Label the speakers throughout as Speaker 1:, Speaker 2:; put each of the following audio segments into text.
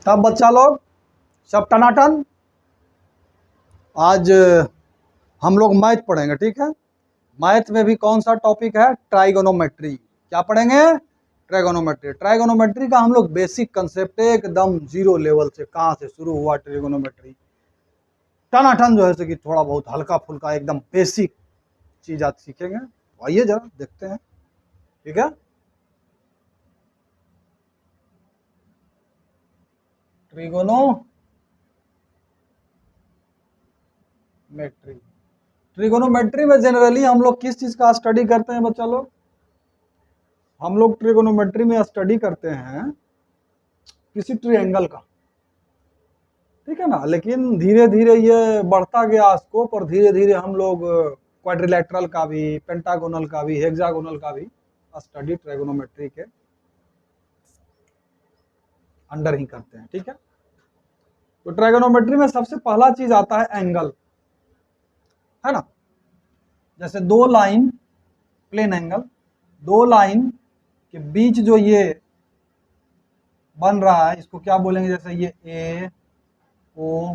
Speaker 1: तब बच्चा लोग सब टनाटन। आज हम लोग मैथ पढ़ेंगे, ठीक है। मैथ में भी कौन सा टॉपिक है? ट्राइगोनोमेट्री। क्या पढ़ेंगे? ट्राइगोनोमेट्री। ट्राइगोनोमेट्री का हम लोग बेसिक कंसेप्ट एकदम जीरो लेवल से, कहाँ से शुरू हुआ ट्राइगोनोमेट्री, टनाटन जो है कि थोड़ा बहुत हल्का फुल्का एकदम बेसिक चीज आज सीखेंगे। आइए जरा देखते हैं, ठीक है। ट्रिगोनोमेट्री। ट्रिगोनोमेट्री में जनरली हम लोग किस चीज का स्टडी करते हैं बच्चा लोग? हम लोग ट्रिगोनोमेट्री में स्टडी करते हैं किसी ट्रायंगल का, ठीक है ना। लेकिन धीरे धीरे ये बढ़ता गया स्कोप, और धीरे धीरे हम लोग क्वाड्रिलेटरल का भी, पेंटागोनल का भी, हेक्सागोनल का भी स्टडी ट्राइगोनोमेट्री के अंडर ही करते हैं, ठीक है। तो ट्राइगोनोमेट्री में सबसे पहला चीज आता है एंगल, है ना। जैसे दो लाइन, प्लेन एंगल, दो लाइन के बीच जो ये बन रहा है इसको क्या बोलेंगे? जैसे ये ए ओ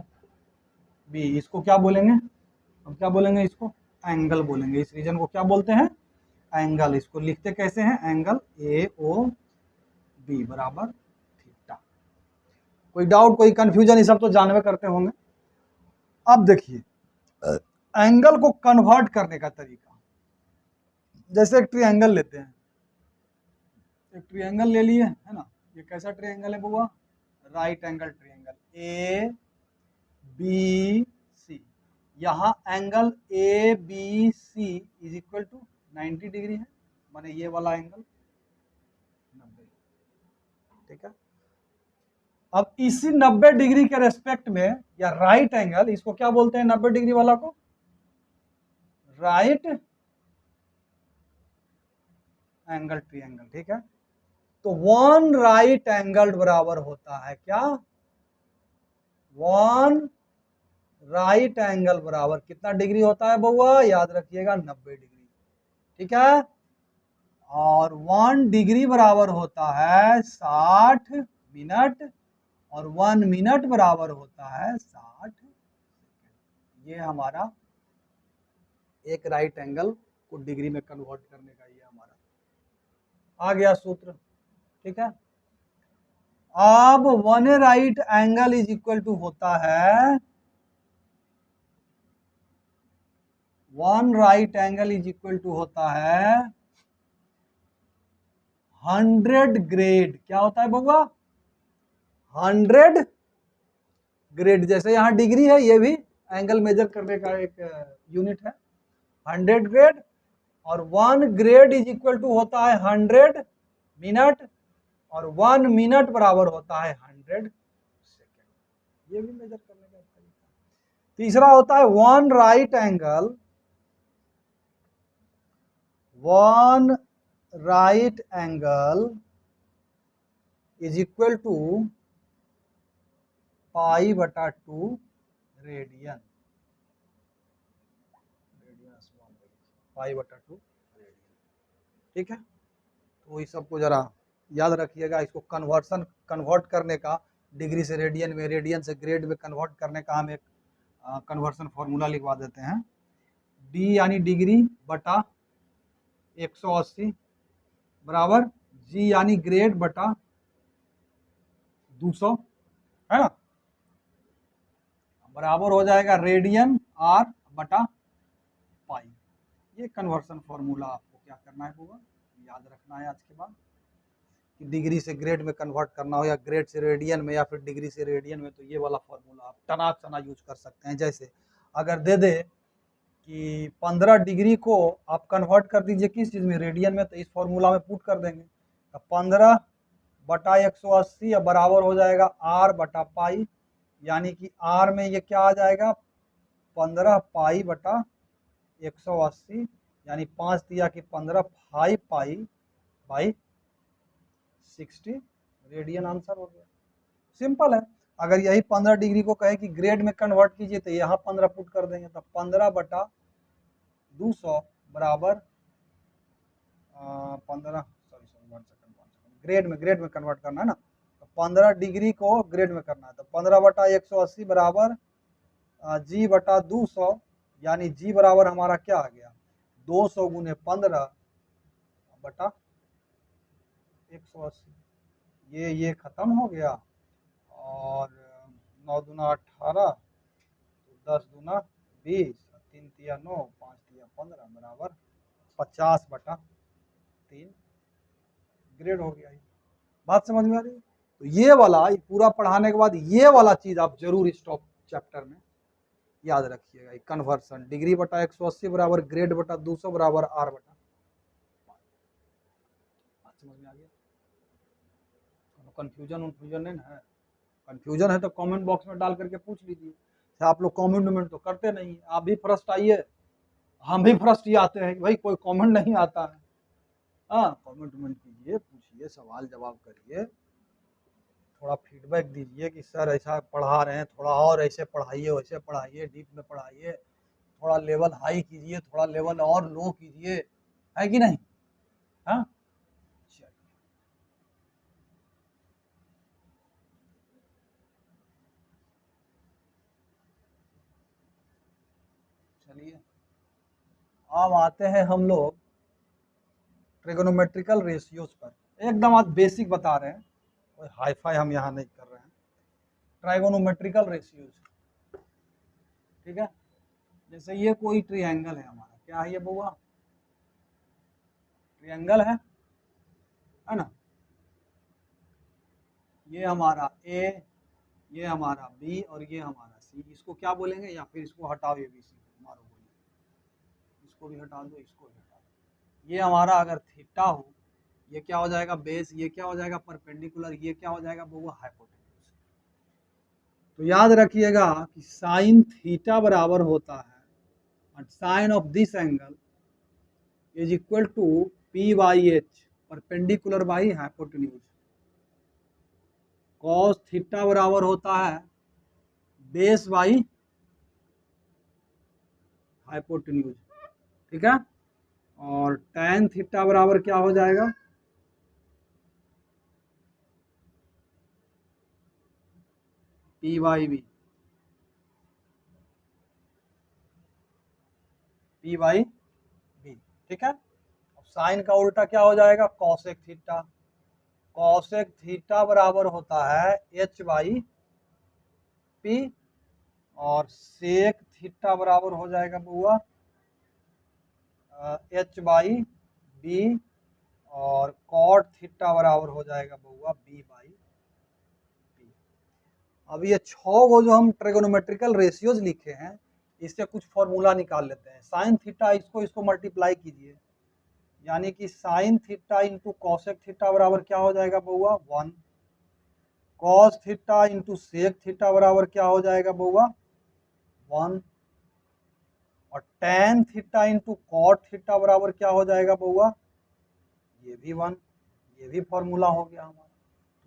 Speaker 1: बी, इसको क्या बोलेंगे? हम क्या बोलेंगे? इसको एंगल बोलेंगे। इस रीजन को क्या बोलते हैं? एंगल। इसको लिखते कैसे हैं? एंगल ए ओ बी बराबर थीटा। कोई डाउट, कोई कंफ्यूजन? ये सब तो जानवे करते होंगे। अब देखिए एंगल को कन्वर्ट करने का तरीका। जैसे एक ट्रायंगल लेते हैं, एक ट्रायंगल ले लिए, है ना। ये कैसा ट्रायंगल है बुआ? Right angle triangle A B C. यहाँ angle A B C is equal to 90 degree है, माने ये वाला एंगल 90, ठीक है। अब इसी 90 डिग्री के रेस्पेक्ट में, या राइट एंगल, इसको क्या बोलते हैं 90 डिग्री वाला को? राइट एंगल ट्रायंगल, ठीक है। तो वन राइट एंगल बराबर होता है क्या? वन राइट एंगल बराबर कितना डिग्री होता है बउआ? याद रखिएगा 90 डिग्री, ठीक है। और 1 डिग्री बराबर होता है 60 मिनट, और 1 मिनट बराबर होता है 60 सेकेंड। ये हमारा एक राइट एंगल को डिग्री में कन्वर्ट करने का ये हमारा आ गया सूत्र, ठीक है। अब one right angle is equal to होता है, one right angle is equal to होता है 100 ग्रेड। क्या होता है बउआ? 100 ग्रेड। जैसे यहाँ डिग्री है, ये भी एंगल मेजर करने का एक यूनिट है, 100 ग्रेड। और 1 ग्रेड इज इक्वल टू होता है 100 मिनट, और 1 मिनट बराबर होता है 100 सेकेंड। ये भी मेजर करने का तरीका। तीसरा होता है one right angle, one right angle is equal to pi बटा 2 रेडियन, पाई बटा 2 रेडियन, ठीक है। तो इस सबको जरा याद रखिएगा। इसको कन्वर्ट करने का, डिग्री से रेडियन में, रेडियन से ग्रेड में कन्वर्ट करने का हम एक कन्वर्सन फॉर्मूला लिखवा देते हैं। डी यानी डिग्री बटा 180 बराबर जी यानी ग्रेड बटा 200, है ना, बराबर हो जाएगा रेडियन आर बटा पाई। ये कन्वर्सन फॉर्मूला आपको क्या करना है होगा, याद रखना है आज के बाद। कि डिग्री से ग्रेड में कन्वर्ट करना हो, या ग्रेड से रेडियन में, या फिर डिग्री से रेडियन में, तो ये वाला फॉर्मूला आप टना यूज कर सकते हैं। जैसे अगर दे दे कि 15 डिग्री को आप कन्वर्ट कर दीजिए किस चीज़ में? रेडियन में, तो इस फॉर्मूला में पुट कर देंगे। तो 15 बटा 180 बराबर हो जाएगा आर बटा पाई, यानी कि आर में ये क्या आ जाएगा? 15 पाई बटा 180, यानी 5 दिया कि 15, 5 पाई बाई 60 रेडियन आंसर हो गया। सिंपल है। अगर यही 15 डिग्री को कहे कि ग्रेड में कन्वर्ट कीजिए, तो यहाँ 15 पुट कर देंगे, तो 15 बटा 200 बराबर 15, सॉरी 1 सेकंड, ग्रेड में कन्वर्ट करना है ना, तो 15 डिग्री को ग्रेड में करना है, तो 15/180 बराबर जी बटा 200, यानी जी बराबर हमारा क्या आ गया 200 गुने 15/180। ये खत्म हो गया, और 9 दूना 18, 10 दूना 20, 3 तिया 9, 5 तिया 15 बराबर 50/3 ग्रेड हो गया। बात समझ में आ रही है? तो ये वाला पूरा पढ़ाने के बाद ये वाला चीज आप जरूर इस टॉप चैप्टर में याद रखिएगा, कन्वर्सन डिग्री बटा 180 बराबर ग्रेड बटा 200 बराबर आर बटा। बात समझ में आ गया? कंफ्यूजन नहीं है? कंफ्यूजन है तो कमेंट बॉक्स में डाल करके पूछ लीजिए। आप लोग कमेंट तो करते नहीं, आप भी फर्स्ट आइए, हम भी फर्स्ट ही आते हैं, भाई कोई कमेंट नहीं आता है। हाँ, कमेंट कीजिए, पूछिए, सवाल जवाब करिए, थोड़ा फीडबैक दीजिए कि सर ऐसा पढ़ा रहे हैं, थोड़ा और ऐसे पढ़ाइए, वैसे पढ़ाइए, डीप में पढ़ाइए, थोड़ा लेवल हाई कीजिए, थोड़ा लेवल और लो कीजिए, है कि नहीं? हाँ, चलिए अब आते हैं हम लोग ट्रिगोनोमेट्रिकल रेशियोज पर। एकदम आज बेसिक बता रहे हैं, कोई हाई फाई हम यहाँ नहीं कर रहे हैं। ट्राइगोनोमेट्रिकल रेशियोज, ठीक है? जैसे ये कोई ट्रायंगल है हमारा, क्या है ये बुआ? ट्रायंगल है ना? ये हमारा ए, ये हमारा बी, और ये हमारा सी। इसको क्या बोलेंगे? या फिर इसको हटाओ, ये बी सी मारो, बोलिए, इसको भी हटा दो, इसको भी हटा दो। ये हमारा अगर थीटा हो, ये क्या हो जाएगा बेस, ये क्या हो जाएगा परपेंडिकुलर, ये क्या हो जाएगा बुआ हाइपोटेन्यूज। तो याद रखिएगा कि साइन थीटा बराबर होता है sine of this angle is equal to p by h perpendicular by hypotenuse. Cos theta बराबर होता है बेस बाई हाइपोटेन्यूज, ठीक है? और tan थीटा बराबर क्या हो जाएगा? P by b, p by b, ठीक है? अब साइन का उल्टा क्या हो जाएगा? Cosec theta. कॉसेक थीटा बराबर होता है एच बाई पी, और सेक थीटा बराबर हो जाएगा बुआ एच बाई बी, और कॉट थीटा बराबर हो जाएगा बुआ बी बाई पी। अब ये 6 को जो हम ट्रिगोनोमेट्रिकल रेशियोज लिखे हैं, इससे कुछ फॉर्मूला निकाल लेते हैं। साइन थीटा, इसको मल्टीप्लाई कीजिए, यानी कि sine theta into cosec theta बराबर क्या हो जाएगा बउआ 1। Cos theta into sec theta बराबर क्या हो जाएगा बउआ 1। और tan theta into cot theta बराबर क्या हो जाएगा बउआ ये भी 1। ये भी फॉर्मूला हो गया हमारा।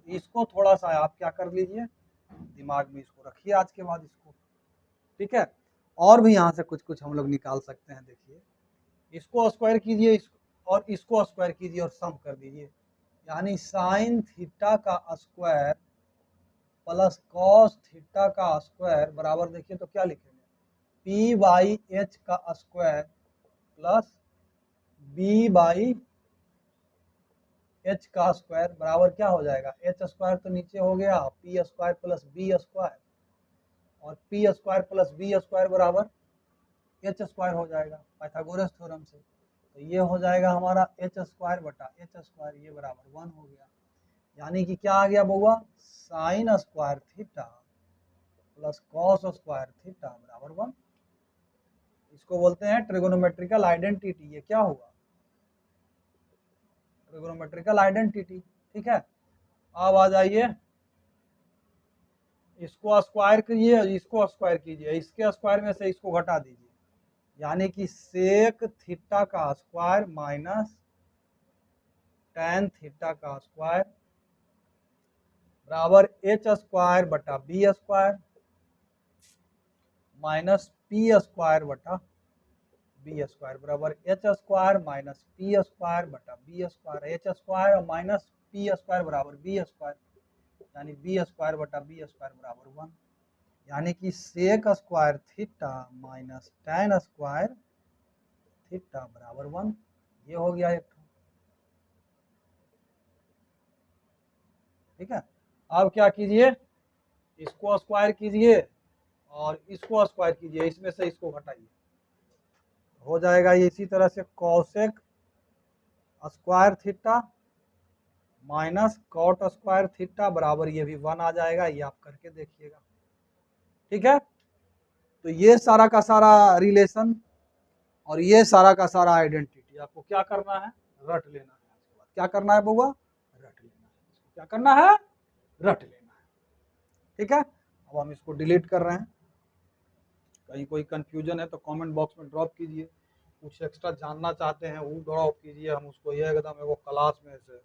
Speaker 1: तो इसको थोड़ा सा आप क्या कर लीजिए, दिमाग में इसको रखिए आज के बाद इसको, ठीक है? और भी यहाँ से कुछ कुछ हम लोग निकाल सकते हैं। देखिए, इसको स्क्वायर कीजिए, और इसको स्क्वायर कीजिए और सम कर दीजिए, यानी साइन थीटा का स्क्वायर प्लस कॉस थीटा का स्क्वायर बराबर, देखिए तो क्या लिखेंगे, पी बाई एच का square plus b by h का स्क्वायर बराबर क्या हो जाएगा, एच स्क्वायर तो नीचे हो गया, P square plus B square, और P square plus B square बराबर एच स्क्वायर हो जाएगा पाइथागोरस थ्योरम से। तो ये हो जाएगा हमारा एच स्क्वायर बटा एच स्क्वायर, ये बराबर 1 हो गया। यानी कि क्या आ गया बउआ, sine square theta plus cos square theta बराबर 1। इसको बोलते हैं ट्रिगोनोमेट्रिकल आइडेंटिटी। ये क्या हुआ, ट्रिगोनोमेट्रिकल आइडेंटिटी, ठीक है? अब आ जाइए, इसको स्क्वायर कीजिए और इसको स्क्वायर कीजिए, इसके स्क्वायर में से इसको घटा दीजिए, यानी कि सेक थीटा का स्क्वायर माइनस tan थीटा का स्क्वायर बराबर एच स्क्वायर बटा b square minus p square बटा बी स्क्वायर बराबर H square minus p square बटा बी स्क्वायर। एच स्क्वायर और माइनस पी स्क्वायर बराबर बी स्क्वायर। यानी बी स्क्वायर बटा बी स्क्वायर बराबर 1, यानी कि sec square theta minus tan square theta बराबर 1। ये हो गया एक। ठीक है, अब क्या कीजिए, इसको स्क्वायर कीजिए और इसको स्क्वायर कीजिए, इसमें से इसको घटाइए, हो जाएगा ये इसी तरह से cosec square theta minus cot square theta बराबर ये भी 1 आ जाएगा। ये आप करके देखिएगा। ठीक है, तो ये सारा का सारा रिलेशन और ये सारा का सारा आइडेंटिटी आपको क्या करना है, रट लेना है। क्या करना है बउआ, रट लेना है। क्या करना है, रट लेना है। ठीक है, अब हम इसको डिलीट कर रहे हैं। कहीं कोई कंफ्यूजन है तो कमेंट बॉक्स में ड्रॉप कीजिए, कुछ एक्स्ट्रा जानना चाहते हैं वो ड्रॉप कीजिए, हम उसको ये एकदम वो क्लास में से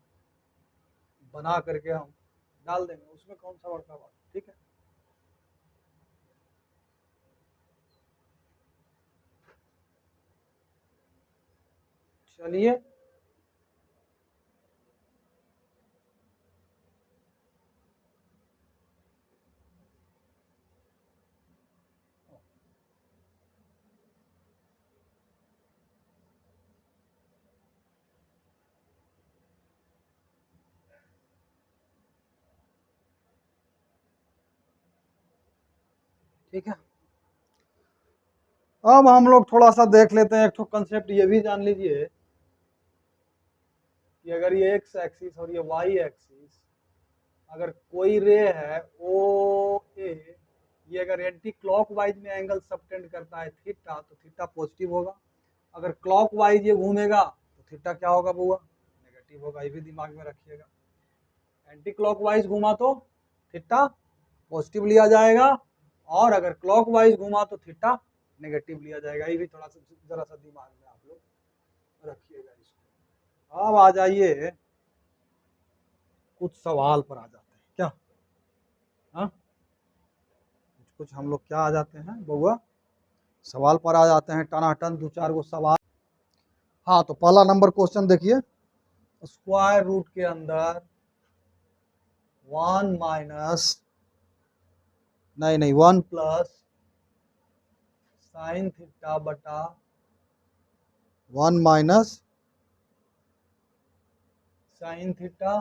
Speaker 1: बना करके हम डाल देंगे, उसमें कौन सा बड़का बात। ठीक है, चलिए ठीक है, अब हम लोग थोड़ा सा देख लेते हैं। एक तो कंसेप्ट ये भी जान लीजिए कि अगर ये एक्स एक्सिस और ये वाई एक्सिस, अगर कोई रे है ओ ए, ये अगर एंटी क्लॉकवाइज में एंगल सबटेंड करता है थीटा, तो थीटा पॉजिटिव होगा। अगर क्लॉकवाइज ये घूमेगा तो थीटा क्या होगा बुआ, नेगेटिव होगा। ये भी दिमाग में रखिएगा, एंटी क्लॉकवाइज घूमा तो थीटा पॉजिटिव लिया जाएगा, और अगर क्लॉकवाइज घूमा तो थीटा नेगेटिव लिया जाएगा। ये भी थोड़ा सा जरा सा दिमाग में आप लोग रखिएगा इसको। अब आ जाइए कुछ सवाल पर आ जाते हैं क्या, हाँ कुछ हम लोग क्या आ जाते हैं बउआ, सवाल पर आ जाते हैं टनाटन, दो चार गो सवाल। हाँ, तो पहला नंबर क्वेश्चन देखिए, स्क्वायर रूट के अंदर 1 माइनस नहीं 1 प्लस साइन थीटा बटा 1 minus sine theta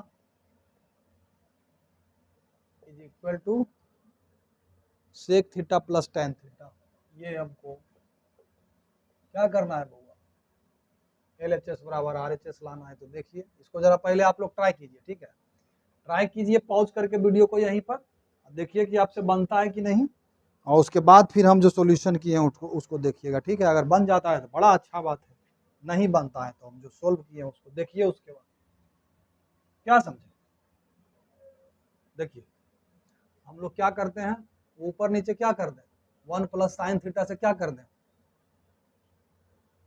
Speaker 1: is equal to sec theta plus tan theta. ये हमको क्या करना है बउआ, LHS बराबर RHS लाना है। तो देखिए इसको जरा पहले आप लोग ट्राई कीजिए। ठीक है, ट्राई कीजिए पॉज करके वीडियो को यहीं पर, देखिए कि आपसे बनता है कि नहीं, और उसके बाद फिर हम जो सॉल्यूशन किए हैं उसको देखिएगा। ठीक है, अगर बन जाता है तो बड़ा अच्छा बात है, नहीं बनता है तो हम जो सोल्व किए हैं उसको देखिए, उसके बाद क्या समझे। देखिए हम लोग क्या करते हैं, ऊपर नीचे क्या कर दें, 1 प्लस साइन थीटा से क्या कर दें,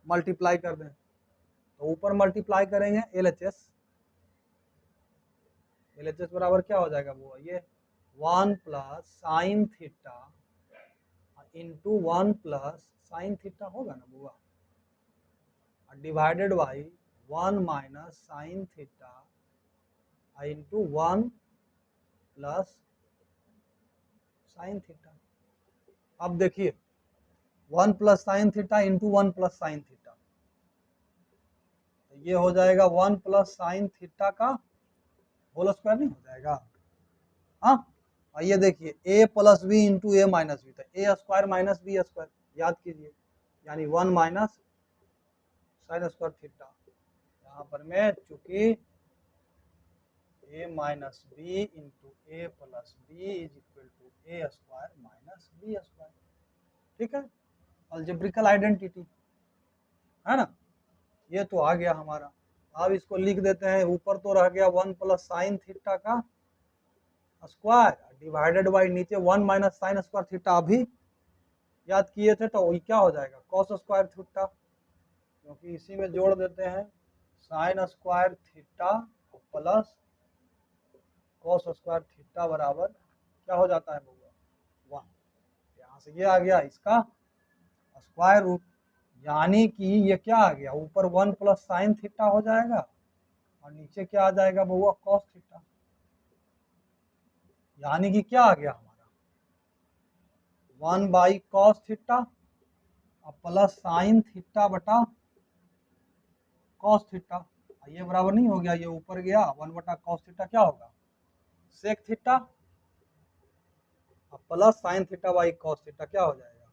Speaker 1: मल्टीप्लाई कर दें। तो ऊपर मल्टीप्लाई करेंगे LHS बराबर क्या हो जाएगा वो, ये 1 plus sine theta into 1 plus sine theta होगा ना बुआ, divided by 1 minus sine theta into 1 plus sine theta. अब देखिए 1 plus sine theta into 1 plus sine theta, तो ये हो जाएगा 1 प्लस साइन थीटा का होल स्क्वायर नहीं हो जाएगा। हाँ, और ये देखिए a plus b into a minus b, तो a square minus b square याद कीजिए, यानी 1 माइनस साइन स्क्वायर थीटा। यहाँ पर मैं चूंकि a minus b into a plus b is equal to a square minus b square. ठीक है, अलजेब्रिकल आइडेंटिटी है ना, ये तो आ गया हमारा। अब इसको लिख देते हैं, ऊपर तो रह गया 1 प्लस साइन थीटा का स्क्वायर डिवाइडेड बाई नीचे 1 माइनस साइन स्क्वायर थीटा अभी याद किए थे, तो क्या हो जाएगा कॉस स्क्वायर थीटा, क्योंकि इसी में जोड़ देते हैं sine square theta plus cos square theta बराबर क्या हो जाता है बउआ 1। यहाँ से ये आ गया इसका स्क्वायर रूट, यानी कि ये क्या आ गया, ऊपर 1 प्लस साइन थीटा हो जाएगा और नीचे क्या आ जाएगा बउआ कॉस थीटा। यानी कि क्या आ गया हमारा 1/cos theta plus sine theta बटा कॉस थीटा। ये बराबर नहीं हो गया, ये ऊपर गया 1/cos थीटा क्या होगा sec theta plus sine theta by cos theta क्या हो जाएगा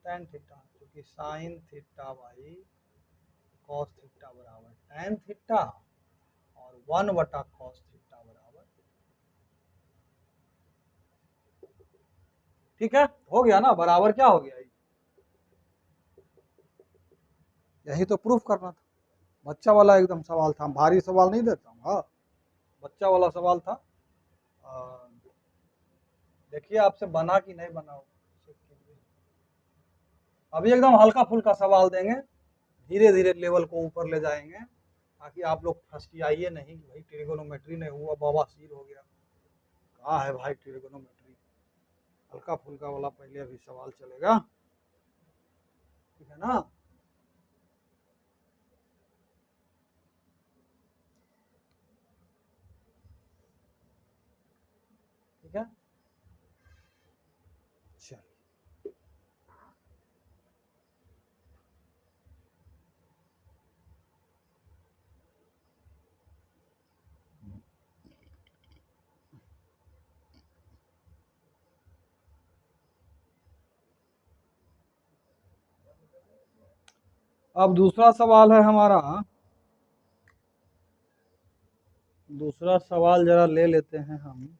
Speaker 1: tan थीटा, क्योंकि sine theta by cos theta बराबर tan थीटा और 1/cos थीटा बराबर, ठीक है हो गया ना, बराबर क्या हो गया, यही तो प्रूफ करना था। बच्चा वाला एकदम सवाल था, भारी सवाल नहीं देता हूँ, हाँ बच्चा वाला सवाल था। देखिए आपसे बना कि नहीं बना हो, अभी एकदम हल्का फुल्का सवाल देंगे, धीरे धीरे लेवल को ऊपर ले जाएंगे ताकि आप लोग फंसटियाइए नहीं कि भाई ट्रिगोनोमेट्री नहीं हुआ बवासीर हो गया। कहाँ है भाई ट्रिगोनोमेट्री, हल्का फुल्का वाला पहले अभी सवाल चलेगा, ठीक है ना। ठीक है चल, अब दूसरा सवाल है हमारा, दूसरा सवाल जरा ले लेते हैं हम,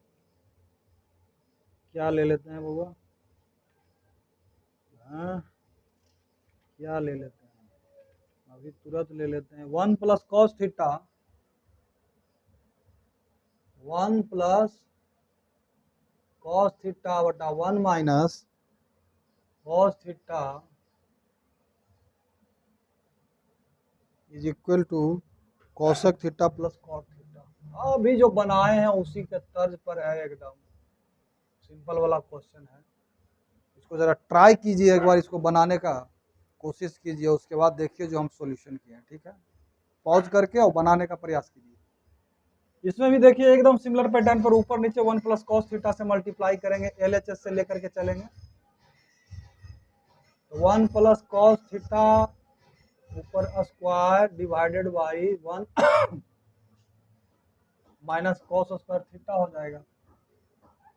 Speaker 1: क्या ले लेते हैं बाबा, हाँ क्या ले लेते हैं, अभी तुरंत ले लेते हैं 1+cos थीटा 1+cos थीटा बटा 1 minus cos theta is equal to cosec theta plus cot theta. अभी जो बनाए हैं उसी के तर्ज पर है, एकदम सिंपल वाला क्वेश्चन है, इसको जरा ट्राई कीजिए एक बार, इसको बनाने का कोशिश कीजिए, उसके बाद देखिए जो हम सॉल्यूशन किए हैं, ठीक है पॉज करके और बनाने का प्रयास कीजिए। इसमें भी देखिए एकदम सिमिलर पैटर्न पर ऊपर नीचे 1+cos थीटा से मल्टीप्लाई करेंगे, LHS से लेकर के चलेंगे, तो 1+cos थीटा ऊपर square divided by 1 minus cos square theta हो जाएगा,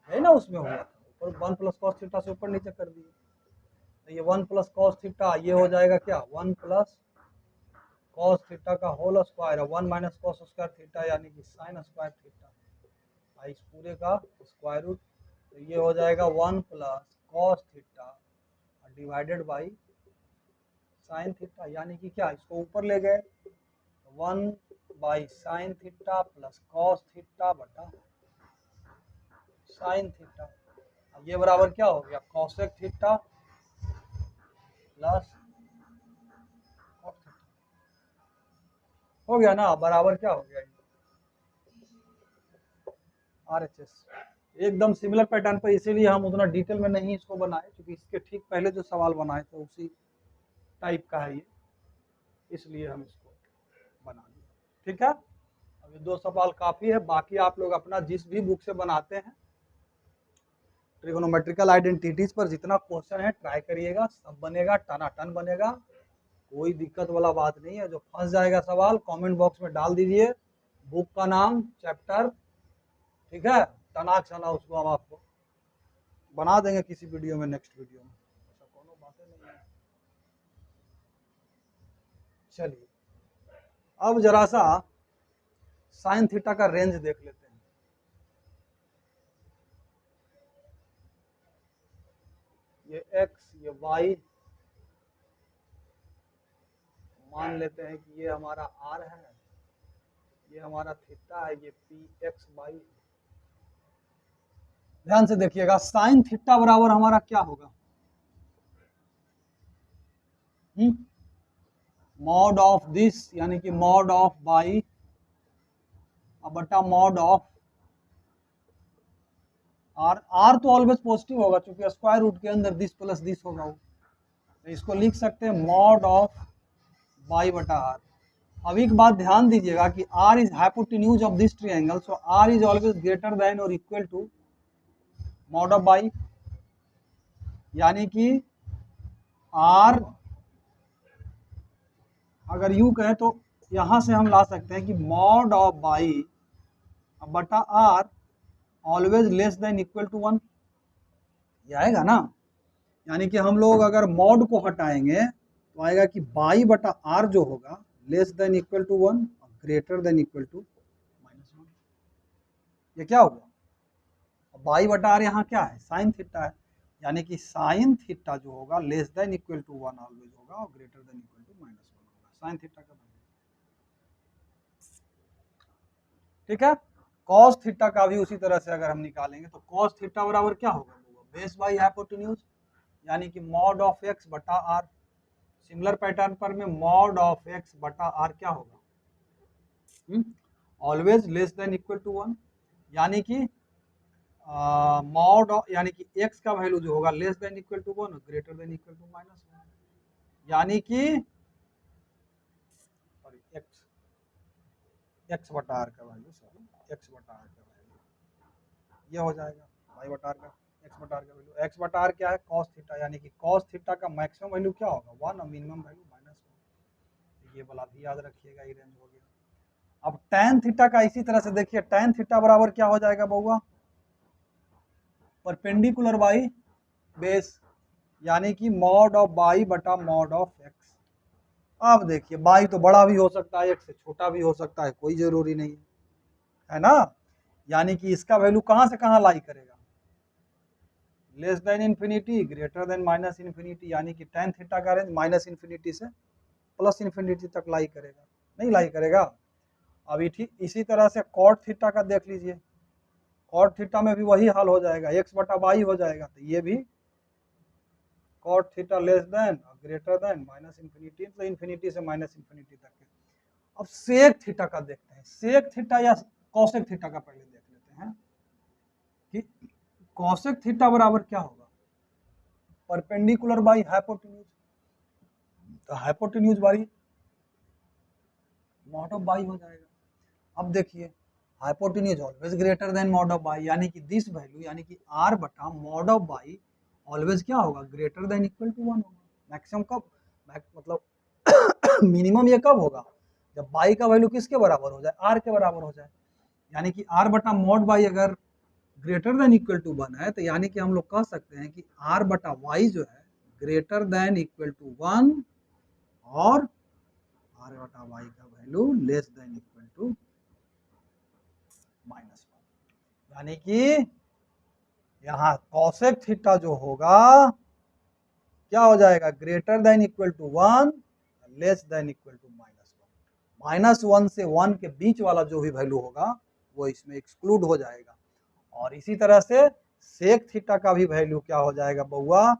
Speaker 1: है ना, उसमें हुआ था ऊपर 1+cos थीटा से ऊपर नीचे कर दिए, तो ये 1+cos थीटा ये हो जाएगा क्या 1+cos थीटा का whole square, 1 minus cos square theta यानी कि साइन स्क्वायर थीटा, इस पूरे का स्क्वायर रूट, तो ये हो जाएगा 1+cos theta divided by sine theta, यानी कि क्या इसको ऊपर ले गए 1/sin theta plus cos theta बटा साइन थीटा, ये बराबर क्या हो गया cosec थीटा प्लस हो गया ना, बराबर क्या हो गया RHS, एकदम सिमिलर पैटर्न पर, इसीलिए हम उतना डिटेल में नहीं इसको बनाए, क्योंकि इसके ठीक पहले जो सवाल बनाए थे उसी टाइप का है ये, इसलिए हम इसको बना दिए, ठीक है। अब ये 2 सवाल काफ़ी है, बाकी आप लोग अपना जिस भी बुक से बनाते हैं ट्रिगोनोमेट्रिकल आइडेंटिटीज पर जितना क्वेश्चन है ट्राई करिएगा, सब बनेगा, टनाटन बनेगा, कोई दिक्कत वाला बात नहीं है। जो फंस जाएगा सवाल कमेंट बॉक्स में डाल दीजिए, बुक का नाम चैप्टर, ठीक है, टनाक सना उसको हम आपको बना देंगे किसी वीडियो में, नेक्स्ट वीडियो में, ऐसा कोनो बातें नहीं है। चलिए अब जरा सा साइन थीटा का रेंज देख लेते हैं, ये x ये y, मान लेते हैं कि ये हमारा r है, ये हमारा थीटा है, ये px/y है। ध्यान से देखिएगा साइन थीटा बराबर हमारा क्या होगा, मॉड ऑफ दिस यानी कि मॉड ऑफ बाई बटा मॉड ऑफ आर, आर तो ऑलवेज पॉजिटिव होगा क्योंकि स्क्वायर रूट के अंदर दिस प्लस दिस होगा वो, तो इसको लिख सकते हैं मॉड ऑफ बाई बटा आर। अब एक बात ध्यान दीजिएगा कि R is hypotenuse of this triangle, so R is always greater than और equal to mod of y, यानी कि आर, अगर यू कहें तो यहां से हम ला सकते हैं कि मॉड ऑफ बाई बटा R always less than equal to 1, ये आएगा ना। यानी कि हम लोग अगर मॉड को हटाएंगे तो आएगा कि बाई बटा आर जो होगा लेस देन इक्वल टू 1 और ग्रेटर देन इक्वल टू -1। ये क्या होगा, बाई बटा आर यहाँ क्या है, साइन थीटा है, यानी कि साइन थीटा जो होगा less than equal to 1 always होगा और ग्रेटर देन इक्वल टू -1 होगा, साइन थीटा का। ठीक है, कॉस थीटा का भी उसी तरह से अगर हम निकालेंगे तो कॉस थीटा बराबर क्या होगा, बेस बाई हाइपोटेन्यूज, यानी कि मॉड ऑफ एक्स बटा आर। सिमिलर पैटर्न पर में मॉड ऑफ एक्स बटा आर क्या होगा, always less than equal to 1, यानी कि मॉड यानी कि एक्स का वैल्यू जो होगा less than equal to 1 greater than equal to -1, यानी कि एक्स एक्स बटा आर का वैल्यू, सॉरी एक्स बटा आर का वैल्यू ये हो जाएगा वाई बटा आर का एक्स बटा आर का वैल्यू। एक्स बटा आर क्या है, कॉस थीटा, यानी कि कॉस थीटा का मैक्सिमम वैल्यू क्या होगा 1 और मिनिमम वैल्यू -1, ये वाला भी याद रखिएगा, ये रेंज हो गया। अब tan थीटा का इसी तरह से देखिए, tan थीटा बराबर क्या हो जाएगा बउआ, परपेंडिकुलर बाई बेस, यानी कि मॉड ऑफ बाई बटा मॉड ऑफ एक्स। अब देखिए बाई तो बड़ा भी हो सकता है, एक्स से छोटा भी हो सकता है, कोई जरूरी नहीं है ना। यानी कि इसका वैल्यू कहां से कहां लाई करेगा, less than infinity greater than minus infinity, यानी कि tan थीटा का रेंज -इन्फिनिटी से +इन्फिनिटी तक लाई करेगा, नहीं लाई करेगा। अभी ठीक इसी तरह से कॉट थीटा का देख लीजिए, कॉट थीटा में भी वही हाल हो जाएगा, एक्स बटा बाई हो जाएगा, तो ये भी cot theta less than greater than -infinity से इन्फिनिटी से -इन्फिनिटी तक के। अब सेक थीटा का देखते हैं, सेक थीटा या कॉसेक थीटा का पहले देख लेते हैं कि कॉसेक थीटा बराबर क्या होगा, परपेंडिकुलर बाई हाइपोटेन्यूज, तो hypotenuse by mod of by हो जाएगा। अब देखिए hypotenuse always greater then mod of y, यानी कि दिस वैल्यू यानी कि आर बटा मॉड ऑफ बाई ऑलवेज क्या होगा, ग्रेटर देन इक्वल टू 1 होगा। मैक्सिमम कब, मतलब मिनिमम ये कब होगा, जब बाई का वैल्यू किसके बराबर हो जाए, आर के बराबर हो जाए, यानी कि आर बटा मॉड बाई अगर ग्रेटर देन इक्वल टू 1 है तो यानी कि हम लोग कह सकते हैं कि आर बटा वाई जो है ग्रेटर देन इक्वल टू 1 और आर बटा वाई का value less than equal to -1, यानी कि यहाँ कॉसेक थीटा जो होगा क्या हो जाएगा, greater than equal to 1 less than equal to -1, -1 से 1 के बीच वाला जो भी वैल्यू होगा वो इसमें एक्सक्लूड हो जाएगा। और इसी तरह से सेक थीटा का भी वैल्यू क्या हो जाएगा बउआ,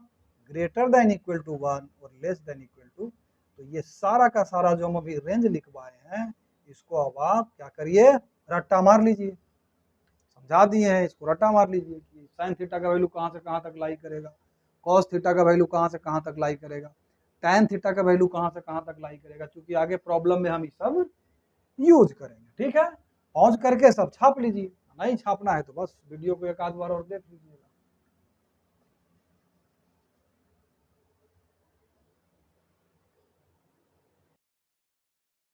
Speaker 1: ग्रेटर देन इक्वल टू 1 और लेस देन इक्वल टू। तो ये सारा का सारा जो हम अभी रेंज लिखवाए हैं इसको अब आप क्या करिए, रट्टा मार लीजिए, समझा दिए हैं, इसको रट्टा मार लीजिए कि साइन थीटा का वैल्यू कहाँ से कहाँ तक लाई करेगा, कॉस थीटा का वैल्यू कहाँ से कहाँ तक लाई करेगा, टैन थीटा का वैल्यू कहाँ से कहाँ तक लाई करेगा, क्योंकि आगे प्रॉब्लम में हम ये सब यूज करेंगे। ठीक है, पॉज करके सब छाप लीजिए, नहीं छापना है तो बस वीडियो को एक आध बार और देख लीजिए।